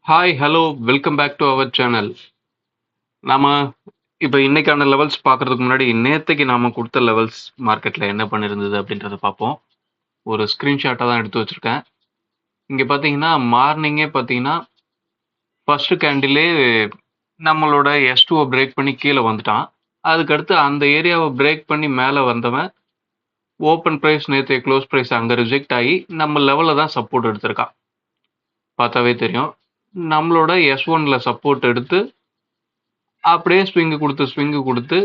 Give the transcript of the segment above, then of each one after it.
Hi, hello, welcome back to our channel. நாம இப்ப இன்னைக்கான லெவல்ஸ் பார்க்கறதுக்கு முன்னாடி, நேத்தைக்கு நாம குடுத்த லெவல்ஸ் மார்க்கெட்ல என்ன பண்ணியிருந்தது அப்படின்றத பார்ப்போம். ஒரு ஸ்கிரீன்ஷாட்டா தான் எடுத்து வச்சிருக்கேன். இங்க பார்த்தீங்கன்னா, மார்னிங்கே பார்த்தீங்கன்னா, ஃபர்ஸ்ட் கேண்டிலே நம்மளோட S2 பிரேக் பண்ணி கீழ வந்துட்டான். அதுக்கடுத்து அந்த ஏரியாவ பிரேக் பண்ணி மேல வந்தவன், ஓப்பன் பிரைஸ் நேத்தைய குளோஸ் பிரைஸ் அங்க ரிஜெக்ட் ஆயி, நம்ம லெவல்ல தான் சப்போர்ட் எடுத்திருக்கான். பார்த்தாவே தெரியும். நம்மளோட S1ல சப்போர்ட் எடுத்து அப்படியே ஸ்விங்கு குடுத்து,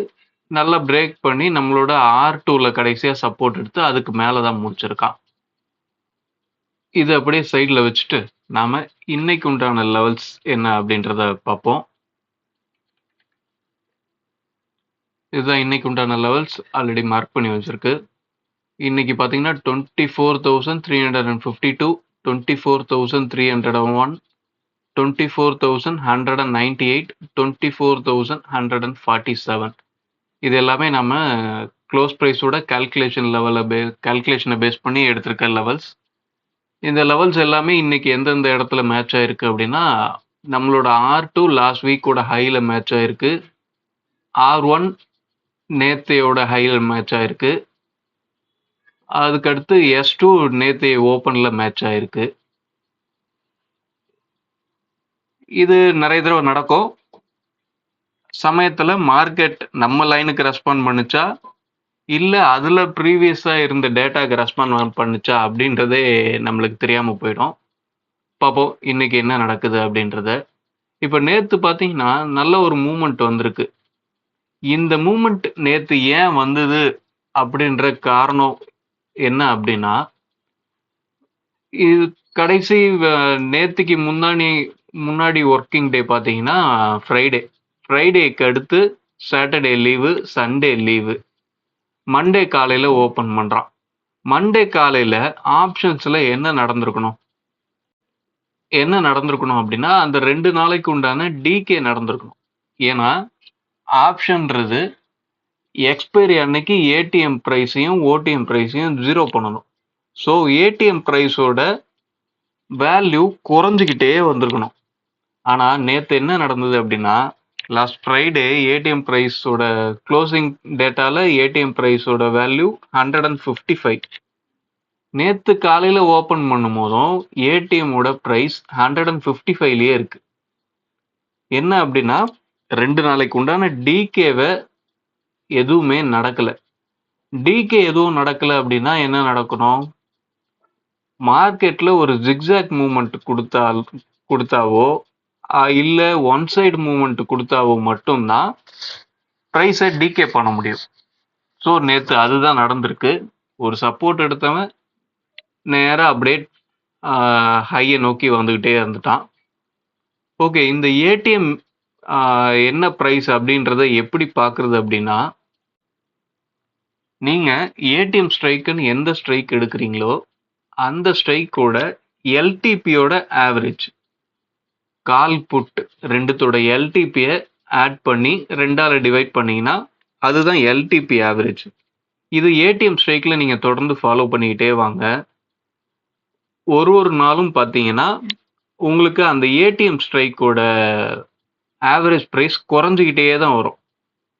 நல்லா பிரேக் பண்ணி நம்மளோட R2ல கடைசியா சப்போர்ட் எடுத்து, அதுக்கு மேல தான் முடிச்சிருக்கான். இத அப்படியே சைடுல வச்சுட்டு, நாம இன்னைக்கு உண்டான லெவல்ஸ் என்ன அப்படின்றத பார்ப்போம். இதுதான் இன்னைக்கு உண்டான லெவல்ஸ். ஆல்ரெடி மார்க் பண்ணி வச்சிருக்கு. இன்னைக்கு பார்த்தீங்கன்னா 24,352, 24,301, 24,198, 24,147. இது எல்லாமே நம்ம க்ளோஸ் பிரைஸோட கால்குலேஷனை பேஸ் பண்ணி எடுத்திருக்க லெவல்ஸ். இந்த லெவல்ஸ் எல்லாமே இன்னைக்கு எந்தெந்த இடத்துல மேட்ச் ஆயிருக்கு அப்படின்னா, நம்மளோட R2 லாஸ்ட் வீக்கோட ஹைல மேட்ச் ஆயிருக்கு. R1 நேத்தையோட ஹைல மேட்ச் ஆயிருக்கு. அதுக்கடுத்து S2 நேத்தைய ஓப்பன்ல மேட்ச் ஆயிருக்கு. இது நிறைய தடவை நடக்கும். சமயத்துல மார்க்கெட் நம்ம லைனுக்கு ரெஸ்பாண்ட் பண்ணுச்சா, இல்ல அதுல ப்ரீவியஸா இருந்த டேட்டாக்கு ரெஸ்பாண்ட் பண்ணுச்சா அப்படின்றதே நம்மளுக்கு தெரியாம போயிடும். பார்ப்போம் இன்னைக்கு என்ன நடக்குது அப்படின்றத. இப்ப நேத்து பார்த்தீங்கன்னா, நல்ல ஒரு மூவ்மெண்ட் வந்திருக்கு. இந்த மூவ்மெண்ட் நேத்து ஏன் வந்தது அப்படின்ற காரணம் என்ன அப்படின்னா, இது கடைசி நேத்துக்கு முன்னாடி ஒர்க்கிங் டே பார்த்தீங்கன்னா ஃப்ரைடே. ஃப்ரைடேக்கு அடுத்து Saturday leave, Sunday leave. Monday காலையில ஓபன் பண்றான். மண்டே காலையில ஆப்ஷன்ஸ்ல என்ன நடந்திருக்கணும் அப்படின்னா, அந்த 2 நாளைக்கு உண்டான டிகே நடந்திருக்கணும். ஏன்னா ஆப்ஷன்றது எக்ஸ்பைரி அன்னைக்கு ஏடிஎம் பிரைஸையும் ஓடிஎம் பிரைஸையும் ஜீரோ பண்ணணும். ஸோ ஏடிஎம் பிரைஸோட வேல்யூ குறைஞ்சிக்கிட்டே வந்திருக்கணும். ஆனா நேத்து என்ன நடந்தது அப்படின்னா, லாஸ்ட் ஃப்ரைடே ஏடிஎம் பிரைஸோட க்ளோசிங் டேட்டால ஏடிஎம் பிரைஸோட வேல்யூ 155. நேத்து காலையில ஓபன் பண்ணும் போதும் ஏடிஎம் ஓட பிரைஸ் 155லயே இருக்கு. என்ன அப்படின்னா 2 நாளைக்கு உண்டான டிகேவை எதுவுமே நடக்கல. டிகே எதுவும் நடக்கல அப்படின்னா என்ன நடக்கணும்? மார்க்கெட்ல ஒரு ஜிக்ஸாக் மூவ்மெண்ட் கொடுத்தாவோ இல்ல ஒன் சைடு மூவ்மெண்ட் கொடுத்தாவோ மட்டும்தான் பிரைஸை டிகே பண்ண முடியும். ஸோ நேத்து அதுதான் நடந்திருக்கு. ஒரு சப்போர்ட் எடுத்தவன் நேரா அப்படியே ஹையை நோக்கி வந்துகிட்டே இருந்துட்டான். ஓகே, இந்த ஏடிஎம் என்ன பிரைஸ் அப்படின்றத எப்படி பாக்குறது அப்படின்னா, நீங்க ஏடிஎம் ஸ்ட்ரைக்குன்னு எந்த ஸ்ட்ரைக் எடுக்கிறீங்களோ அந்த ஸ்ட்ரைக்கோட எல்டிபியோட ஆவரேஜ் கால் புட் ரெண்டுத்தோட எல்டிபியை ஆட் பண்ணி 2ஆல டிவைட் பண்ணீங்கன்னா அதுதான் எல்டிபி ஆவரேஜ். இது ஏடிஎம் ஸ்ட்ரைக்ல நீங்க தொடர்ந்து ஃபாலோ பண்ணிக்கிட்டே வாங்க. ஒரு நாளும் பார்த்தீங்கன்னா உங்களுக்கு அந்த ஏடிஎம் ஸ்ட்ரைக்கோட ஆவரேஜ் பிரைஸ் குறைஞ்சிக்கிட்டே தான் வரும்.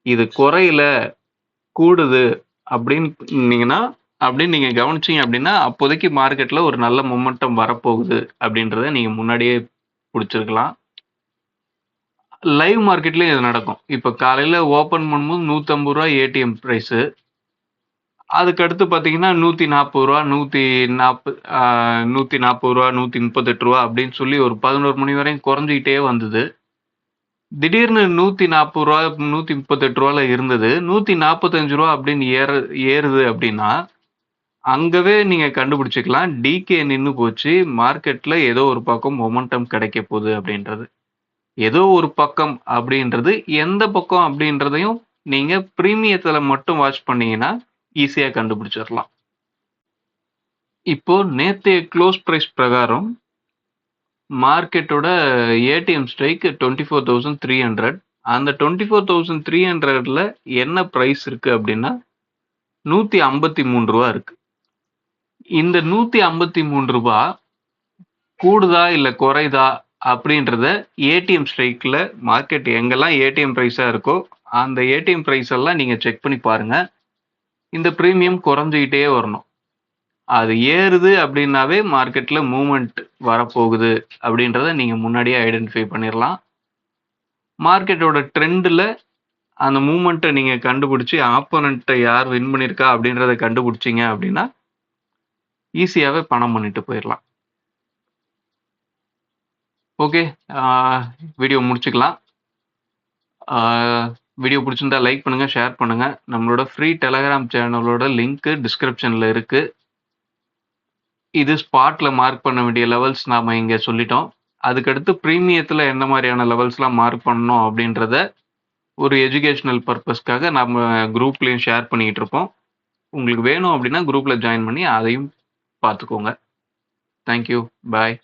இது குறையில கூடுது அப்படின்னு நீங்க கவனிச்சீங்க அப்படின்னா, அப்போதைக்கு மார்க்கெட்ல ஒரு நல்ல மொமெண்டம் வரப்போகுது அப்படின்றத நீங்க முன்னாடியே பிடிச்சிருக்கலாம். லைவ் மார்க்கெட்லயும் இது நடக்கும். இப்ப காலையில ஓபன் பண்ணும்போது ரூ. 150 ஏடிஎம் பிரைஸ். அதுக்கடுத்து பார்த்தீங்கன்னா ரூ. 140, ரூ. 138 அப்படின்னு சொல்லி ஒரு 11 மணி வரையும் குறைஞ்சிக்கிட்டே வந்தது. திடீர்னு ரூ. 140, ரூ. 138 இருந்தது. ரூ. 145 அப்படின்னு ஏறுது அப்படின்னா அங்கவே நீங்க கண்டுபிடிச்சுக்கலாம் டிகே நின்னு போச்சு, மார்க்கெட்ல ஏதோ ஒரு பக்கம் மொமெண்டம் கிடைக்க போகுது அப்படின்றது. ஏதோ ஒரு பக்கம் அப்படின்றது எந்த பக்கம் அப்படின்றதையும் நீங்க பிரீமியத்துல மட்டும் வாட்ச் பண்ணீங்கன்னா ஈஸியா கண்டுபிடிச்சிடலாம். இப்போ நேத்தைய க்ளோஸ் பிரைஸ் பிரகாரம் மார்க்கெட்டோட ஏடிஎம் ஸ்ட்ரைக் 24,300. அந்த 24,300ல என்ன பிரைஸ் இருக்கு அப்படின்னா ரூ. 153 இருக்கு. இந்த ரூ. 153 கூடுதா இல்ல குறைதா அப்படின்றத ஏடிஎம் ஸ்ட்ரைக்ல மார்க்கெட் எங்கெல்லாம் ஏடிஎம் பிரைஸா இருக்கோ அந்த ஏடிஎம் பிரைஸ் எல்லாம் நீங்க செக் பண்ணி பாருங்க. இந்த பிரீமியம் குறைஞ்சிக்கிட்டே வரணும். அது ஏறுது அப்படின்னாவே மார்க்கெட்ல மூவ்மெண்ட் வரப்போகுது அப்படின்றத நீங்க முன்னாடியே ஐடென்டிஃபை பண்ணிடலாம். மார்க்கெட்டோட ட்ரெண்ட்ல அந்த மூவ்மெண்ட்டை நீங்க கண்டுபிடிச்சி ஆப்போனண்ட்டை யார் வின் பண்ணியிருக்கா அப்படின்றத கண்டுபிடிச்சிங்க அப்படின்னா ஈஸியாவே பணம் பண்ணிட்டு போயிடலாம். ஓகே, வீடியோ முடிச்சுக்கலாம். வீடியோ பிடிச்சிருந்தா லைக் பண்ணுங்க, ஷேர் பண்ணுங்க. நம்மளோட ஃப்ரீ டெலகிராம் சேனலோட லிங்க் டிஸ்கிரிப்ஷன்ல இருக்கு. இது ஸ்பாட்ல மார்க் பண்ண வேண்டிய லெவல்ஸ் நாம இங்க சொல்லிட்டோம். அதுக்கடுத்து பிரீமியத்துல என்ன மாதிரியான லெவல்ஸ்லாம் மார்க் பண்ணணும் அப்படின்றத ஒரு எஜுகேஷனல் பர்பஸ்க்காக நம்ம குரூப்லயும் ஷேர் பண்ணிட்டு இருப்போம். உங்களுக்கு வேணும் அப்படின்னா குரூப்ல ஜாயின் பண்ணி அதையும் பார்த்துக்கோங்க. தேங்க்யூ. பாய்.